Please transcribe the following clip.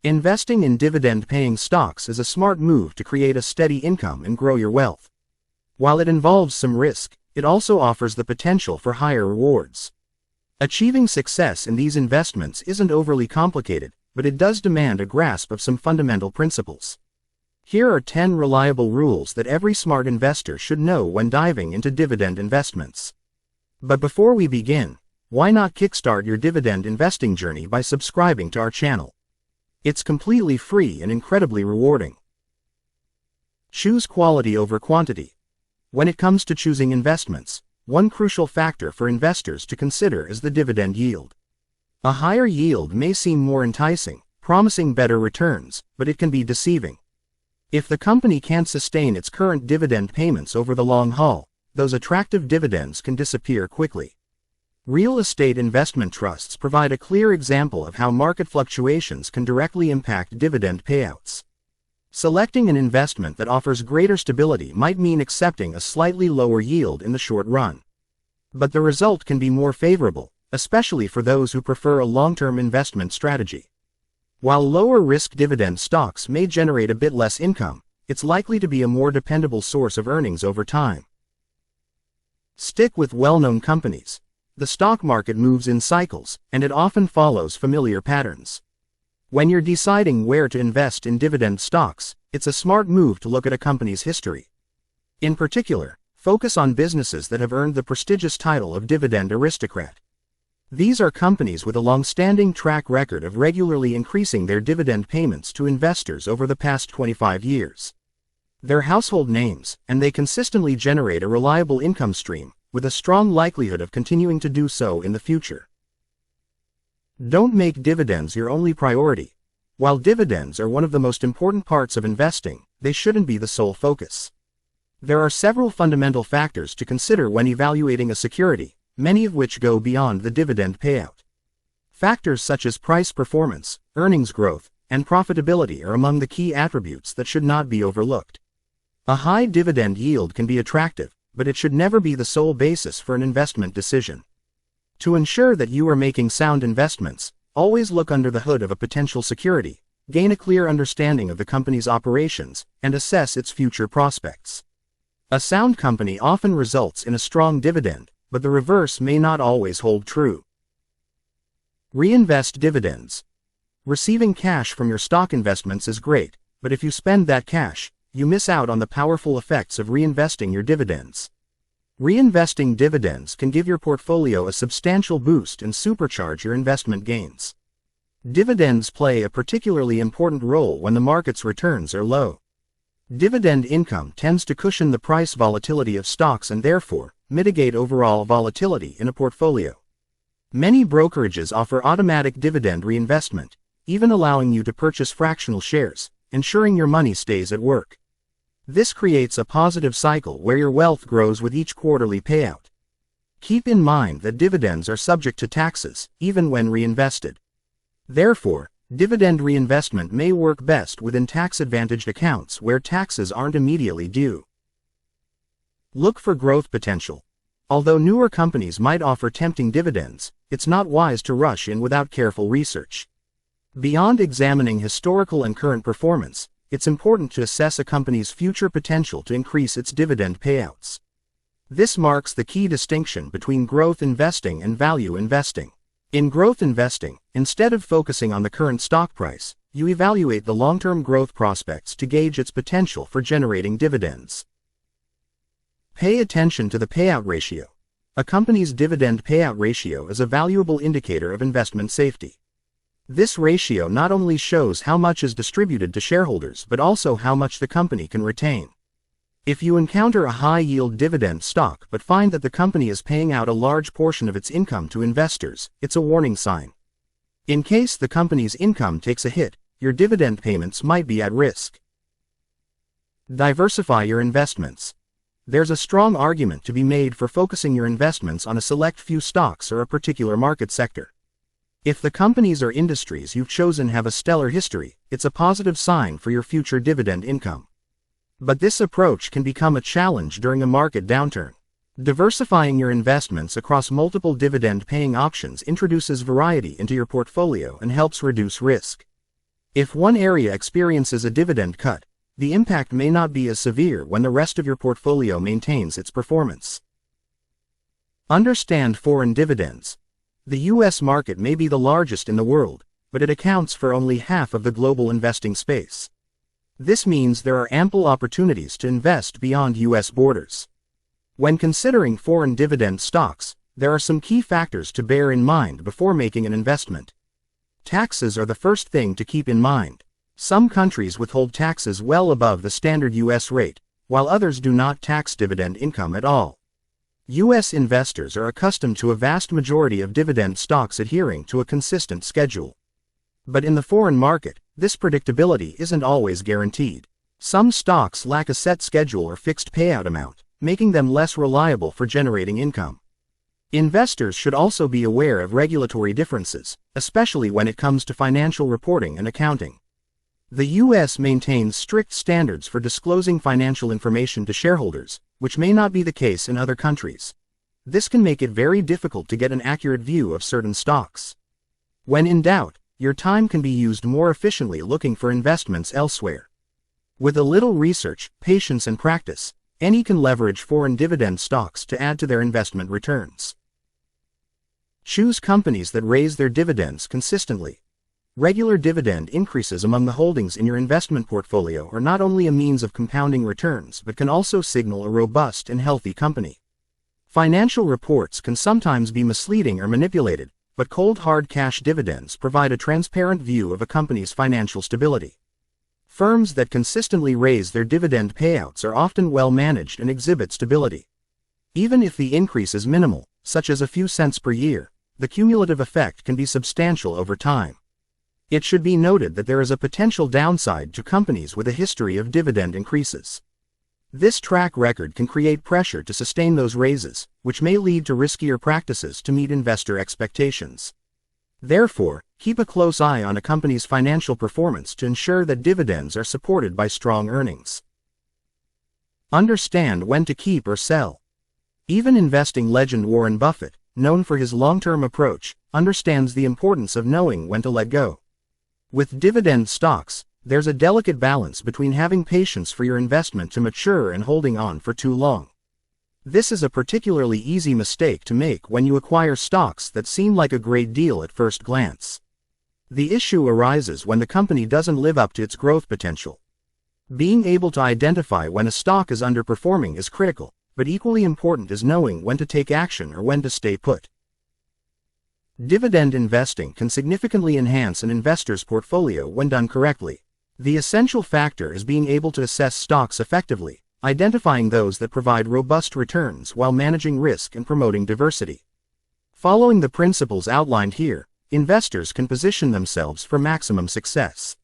Investing in dividend-paying stocks is a smart move to create a steady income and grow your wealth. While it involves some risk, it also offers the potential for higher rewards. Achieving success in these investments isn't overly complicated, but it does demand a grasp of some fundamental principles. Here are 10 reliable rules that every smart investor should know when diving into dividend investments. But before we begin, why not kickstart your dividend investing journey by subscribing to our channel? It's completely free and incredibly rewarding. Choose quality over quantity. When it comes to choosing investments, one crucial factor for investors to consider is the dividend yield. A higher yield may seem more enticing, promising better returns, but it can be deceiving. If the company can't sustain its current dividend payments over the long haul, those attractive dividends can disappear quickly. Real estate investment trusts provide a clear example of how market fluctuations can directly impact dividend payouts. Selecting an investment that offers greater stability might mean accepting a slightly lower yield in the short run. But the result can be more favorable, especially for those who prefer a long-term investment strategy. While lower-risk dividend stocks may generate a bit less income, it's likely to be a more dependable source of earnings over time. Stick with well-known companies. The stock market moves in cycles, and it often follows familiar patterns. When you're deciding where to invest in dividend stocks, it's a smart move to look at a company's history. In particular, focus on businesses that have earned the prestigious title of dividend aristocrat. These are companies with a long-standing track record of regularly increasing their dividend payments to investors over the past 25 years. They're household names, and they consistently generate a reliable income stream, with a strong likelihood of continuing to do so in the future. Don't make dividends your only priority. While dividends are one of the most important parts of investing, they shouldn't be the sole focus. There are several fundamental factors to consider when evaluating a security, many of which go beyond the dividend payout. Factors such as price performance, earnings growth, and profitability are among the key attributes that should not be overlooked. A high dividend yield can be attractive, but it should never be the sole basis for an investment decision. To ensure that you are making sound investments, always look under the hood of a potential security, gain a clear understanding of the company's operations, and assess its future prospects. A sound company often results in a strong dividend, but the reverse may not always hold true. Reinvest dividends. Receiving cash from your stock investments is great, but if you spend that cash, you miss out on the powerful effects of reinvesting your dividends. Reinvesting dividends can give your portfolio a substantial boost and supercharge your investment gains. Dividends play a particularly important role when the market's returns are low. Dividend income tends to cushion the price volatility of stocks and therefore mitigate overall volatility in a portfolio. Many brokerages offer automatic dividend reinvestment, even allowing you to purchase fractional shares, ensuring your money stays at work. This creates a positive cycle where your wealth grows with each quarterly payout. Keep in mind that dividends are subject to taxes, even when reinvested. Therefore, dividend reinvestment may work best within tax-advantaged accounts where taxes aren't immediately due. Look for growth potential. Although newer companies might offer tempting dividends, it's not wise to rush in without careful research. Beyond examining historical and current performance, it's important to assess a company's future potential to increase its dividend payouts. This marks the key distinction between growth investing and value investing. In growth investing, instead of focusing on the current stock price, you evaluate the long-term growth prospects to gauge its potential for generating dividends. Pay attention to the payout ratio. A company's dividend payout ratio is a valuable indicator of investment safety. This ratio not only shows how much is distributed to shareholders but also how much the company can retain. If you encounter a high-yield dividend stock but find that the company is paying out a large portion of its income to investors, it's a warning sign. In case the company's income takes a hit, your dividend payments might be at risk. Diversify your investments. There's a strong argument to be made for focusing your investments on a select few stocks or a particular market sector. If the companies or industries you've chosen have a stellar history, it's a positive sign for your future dividend income. But this approach can become a challenge during a market downturn. Diversifying your investments across multiple dividend-paying options introduces variety into your portfolio and helps reduce risk. If one area experiences a dividend cut, the impact may not be as severe when the rest of your portfolio maintains its performance. Understand foreign dividends. The U.S. market may be the largest in the world, but it accounts for only half of the global investing space. This means there are ample opportunities to invest beyond U.S. borders. When considering foreign dividend stocks, there are some key factors to bear in mind before making an investment. Taxes are the first thing to keep in mind. Some countries withhold taxes well above the standard U.S. rate, while others do not tax dividend income at all. U.S. investors are accustomed to a vast majority of dividend stocks adhering to a consistent schedule. But in the foreign market, this predictability isn't always guaranteed. Some stocks lack a set schedule or fixed payout amount, making them less reliable for generating income. Investors should also be aware of regulatory differences, especially when it comes to financial reporting and accounting. The U.S. maintains strict standards for disclosing financial information to shareholders, which may not be the case in other countries. This can make it very difficult to get an accurate view of certain stocks. When in doubt, your time can be used more efficiently looking for investments elsewhere. With a little research, patience and practice, any can leverage foreign dividend stocks to add to their investment returns. Choose companies that raise their dividends consistently. Regular dividend increases among the holdings in your investment portfolio are not only a means of compounding returns but can also signal a robust and healthy company. Financial reports can sometimes be misleading or manipulated, but cold hard cash dividends provide a transparent view of a company's financial stability. Firms that consistently raise their dividend payouts are often well managed and exhibit stability. Even if the increase is minimal, such as a few cents per year, the cumulative effect can be substantial over time. It should be noted that there is a potential downside to companies with a history of dividend increases. This track record can create pressure to sustain those raises, which may lead to riskier practices to meet investor expectations. Therefore, keep a close eye on a company's financial performance to ensure that dividends are supported by strong earnings. Understand when to keep or sell. Even investing legend Warren Buffett, known for his long-term approach, understands the importance of knowing when to let go. With dividend stocks, there's a delicate balance between having patience for your investment to mature and holding on for too long. This is a particularly easy mistake to make when you acquire stocks that seem like a great deal at first glance. The issue arises when the company doesn't live up to its growth potential. Being able to identify when a stock is underperforming is critical, but equally important is knowing when to take action or when to stay put. Dividend investing can significantly enhance an investor's portfolio when done correctly. The essential factor is being able to assess stocks effectively, identifying those that provide robust returns while managing risk and promoting diversity. Following the principles outlined here, investors can position themselves for maximum success.